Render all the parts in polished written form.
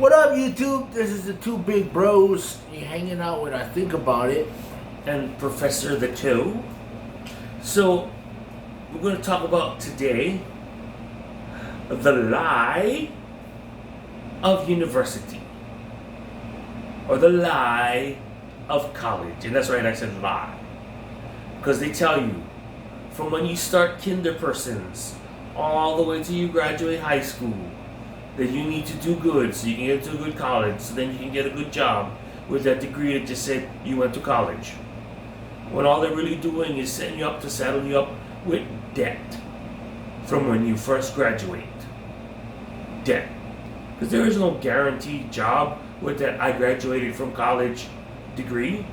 What up, YouTube? This is the two big bros. You're hanging out with I Think About It. And Professor the Two. So, we're going to talk about today the lie of university. Or the lie of college. And that's right, I said lie. Because they tell you, from when you start kinderpersons all the way till you graduate high school, that you need to do good so you can get to a good college, so then you can get a good job with that degree that just said you went to college. When all they're really doing is setting you up to saddle you up with debt from when you first graduate. Debt. Because there is no guaranteed job with that I graduated from college degree.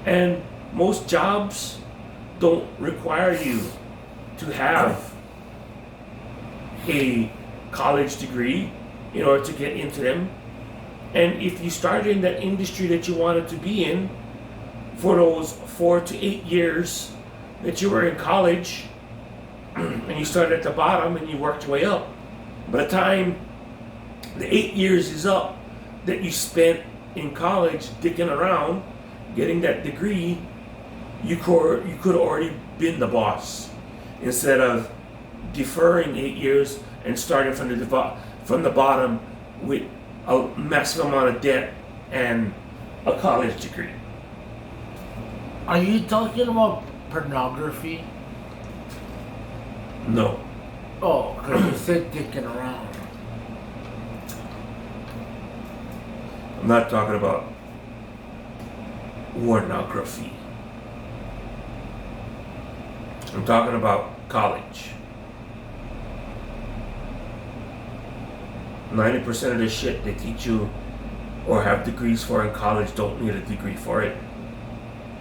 And most jobs don't require you to have a college degree in order to get into them. And if you started in that industry that you wanted to be in for those 4 to 8 years that you were in college, and you started at the bottom and you worked your way up, by the time the 8 years is up that you spent in college dicking around getting that degree, you could have already been the boss instead of deferring 8 years and starting from the bottom with a massive amount of debt and a college degree. Are you talking about pornography? No. Oh, because you said dicking around. I'm not talking about pornography. I'm talking about college. 90% of the shit they teach you or have degrees for in college don't need a degree for it.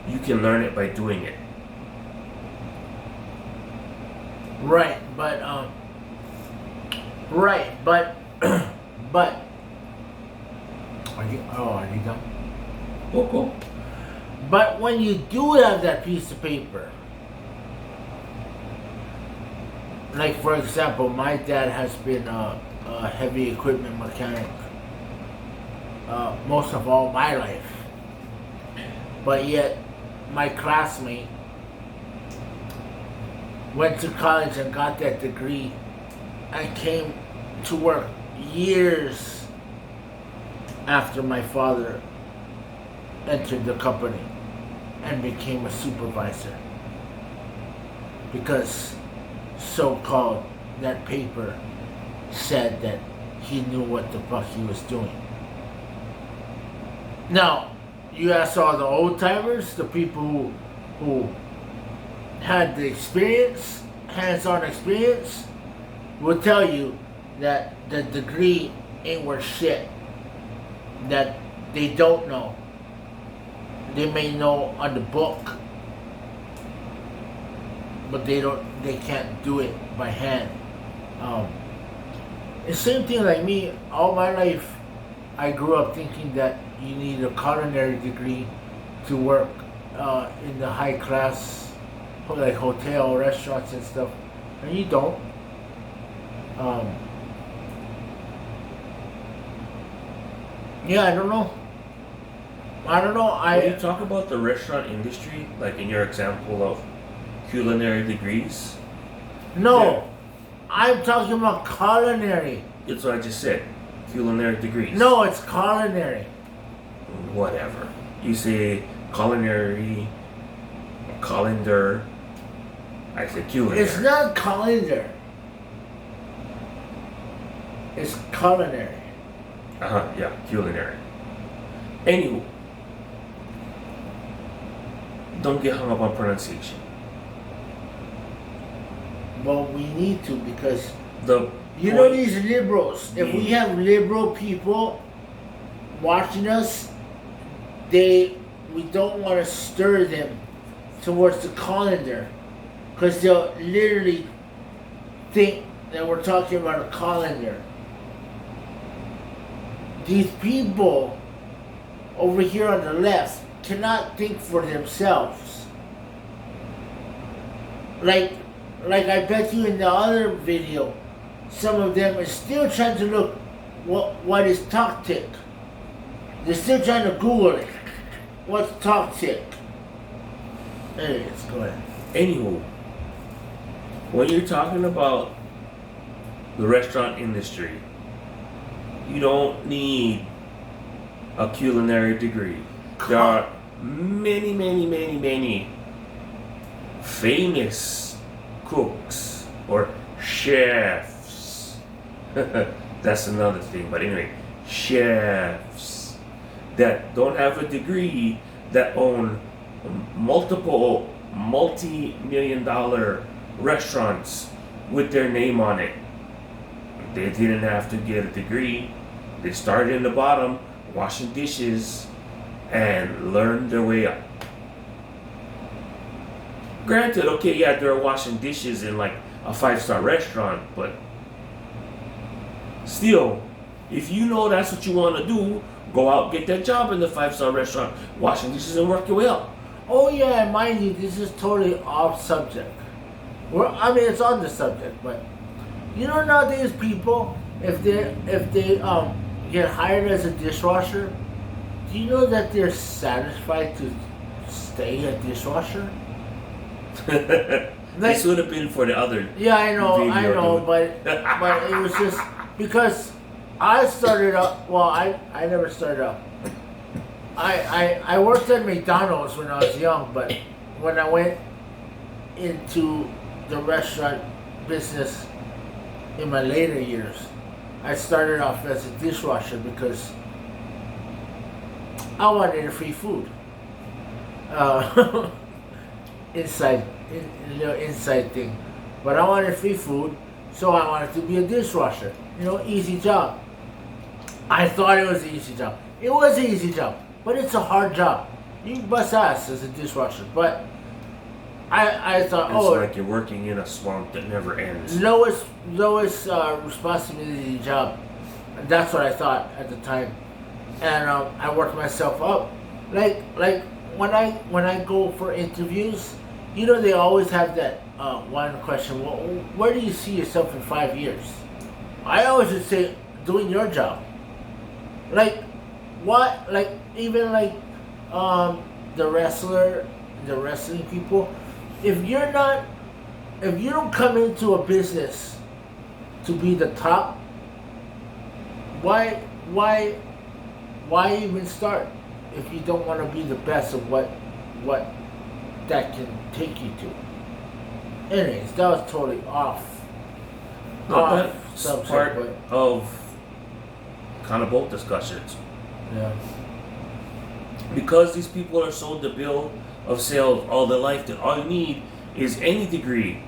You can learn it by doing it. Right, but but are you done? Cool. But when you do have that piece of paper, like for example, my dad has been a heavy equipment mechanic most of all my life, but yet my classmate went to college and got that degree and came to work years after my father entered the company and became a supervisor, because so-called that paper said that he knew what the fuck he was doing. Now, you ask all the old timers, the people who had the experience, hands-on experience, will tell you that the degree ain't worth shit. That they don't know. They may know on the book, but they can't do it by hand. The same thing like me, all my life I grew up thinking that you need a culinary degree to work in the high class, like hotel, restaurants and stuff, and you don't. Yeah, I don't know. When you talk about the restaurant industry, like in your example of culinary degrees? No, yeah. I'm talking about culinary. That's what I just said. Culinary degrees. No, it's culinary. Whatever. You say culinary, colander. I said culinary. It's not colander. It's culinary. Yeah, culinary. Anywho, don't get hung up on pronunciation. Well, we need to, because You know these liberals. If we have liberal people watching us, we don't want to stir them towards the colander, because they'll literally think that we're talking about a colander. These people over here on the left cannot think for themselves. Like I bet you in the other video, some of them are still trying to look what is toxic? They're still trying to Google it. What's toxic? Anyways, go ahead. Anywho, when you're talking about the restaurant industry, you don't need a culinary degree. There are many famous cooks or chefs. That's another thing, but anyway, chefs that don't have a degree that own multiple multi-million-dollar restaurants with their name on it. They didn't have to get a degree. They started in the bottom, washing dishes, and learned their way up. Granted, okay, yeah, they're washing dishes in like a 5-star restaurant, but still, if you know that's what you want to do, go out, get that job in the 5-star restaurant, washing dishes, and work your way up. Oh yeah, and mind you, this is totally off subject. Well, I mean, it's on the subject, but you know nowadays people, if they get hired as a dishwasher, do you know that they're satisfied to stay a dishwasher? This would have been for the other. Yeah, I know, but it was just because I started up. Well, I never started up. I worked at McDonald's when I was young, but when I went into the restaurant business in my later years, I started off as a dishwasher because I wanted free food. Inside thing, but I wanted free food, so I wanted to be a dishwasher. Easy job. I thought it was an easy job. It was an easy job, but it's a hard job. You bust ass as a dishwasher, but I thought, it's like you're working in a swamp that never ends. Lowest responsibility job. That's what I thought at the time, and I worked myself up. Like when I go for interviews, they always have that one question. Well, where do you see yourself in 5 years? I always would say, doing your job. Like what? Like even like the wrestling people. If you don't come into a business to be the top, why even start if you don't want to be the best of what that can take you to? Anyways, that was totally off. That's part of kind of both discussions. Yeah. Because these people are sold the bill of sale all their life that all you need is any degree.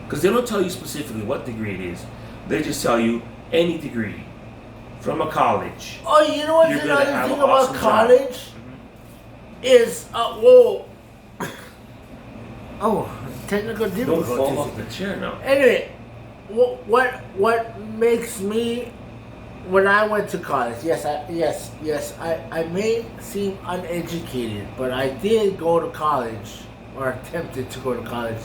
Because they don't tell you specifically what degree it is. They just tell you any degree from a college. Oh, you know what's another thing about college? Is technical difficulties. Don't fall off the chair now. Anyway, what makes me, when I went to college, I may seem uneducated, but I did go to college, or attempted to go to college.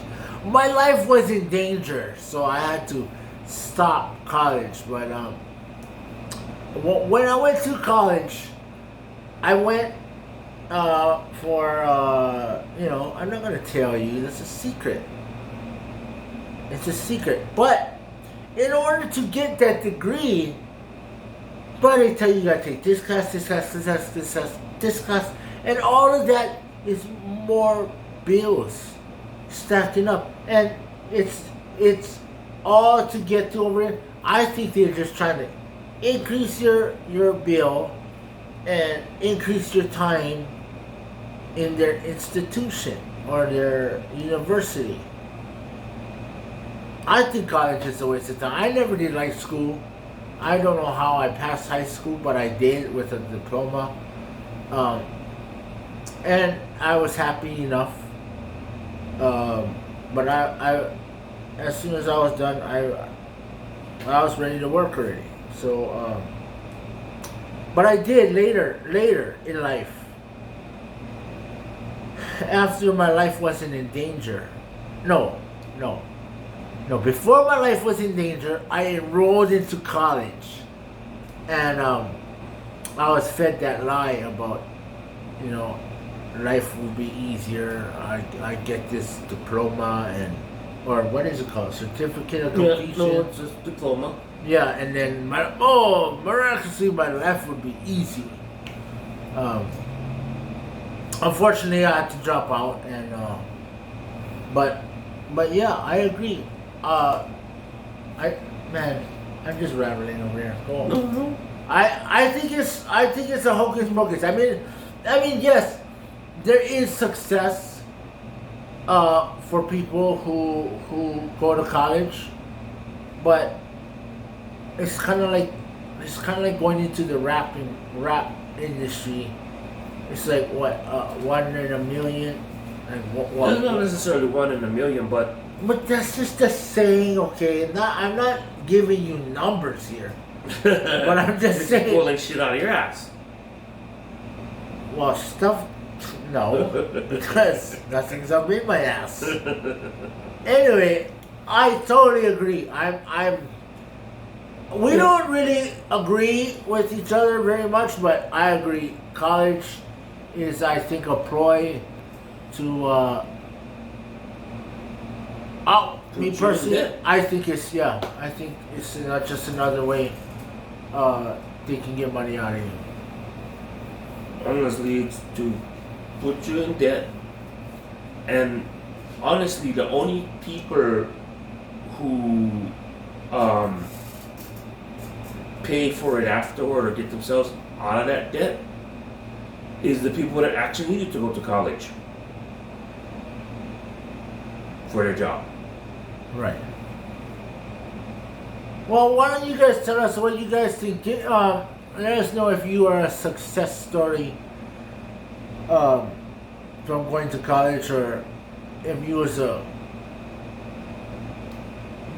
My life was in danger, so I had to stop college. But when I went to college, I went for I'm not gonna tell you. That's a secret. It's a secret. But in order to get that degree, but they tell you gotta take this class, and all of that is more bills stacking up, and it's all to get to over it. I think they're just trying to increase your bill and increase your time in their institution or their university. I think college is a waste of time. I never did like school. I don't know how I passed high school, but I did with a diploma. And I was happy enough. But I as soon as I was done, I was ready to work already. So, but I did later in life. After my life wasn't in danger. No. Before my life was in danger, I enrolled into college. And I was fed that lie about, you know, life will be easier. I get this diploma and, or what is it called? Certificate of completion? No, it's a diploma. Yeah, and then miraculously my life would be easy. Unfortunately, I had to drop out, and but yeah, I agree. I'm just rambling over here. Go on. No. I think it's a hocus pocus. I mean, yes, there is success for people who go to college, but it's kind of like going into the rap industry. It's like what, 1 in a million, and Well, not necessarily 1 in a million, but that's just a saying, okay? I'm not giving you numbers here, but I'm just saying. pulling shit out of your ass. Well, stuff, no, because nothing's up in my ass. Anyway, I totally agree. We don't really agree with each other very much, but I agree. College is, I think, a ploy to. Me personally, I think it's just another way they can get money out of you. Honestly, it's to put you in debt, and honestly, the only people who pay for it afterward or get themselves out of that debt is the people that actually needed to go to college for their job. Right. Well, why don't you guys tell us what you guys think? Let us know if you are a success story from going to college, or if you was a,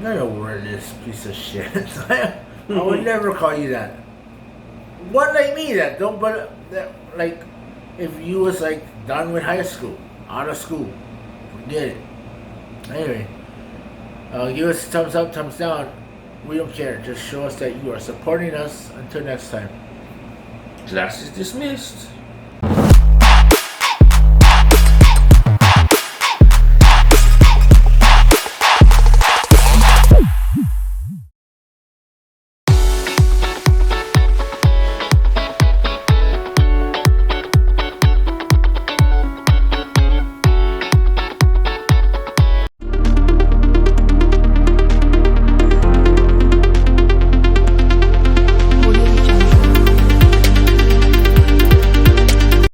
not a wordless piece of shit. I would never call you that. One like me that don't, but that, like, if you was like done with high school, out of school, forget it. Anyway, give us a thumbs up, thumbs down. We don't care. Just show us that you are supporting us. Until next time. Class is dismissed.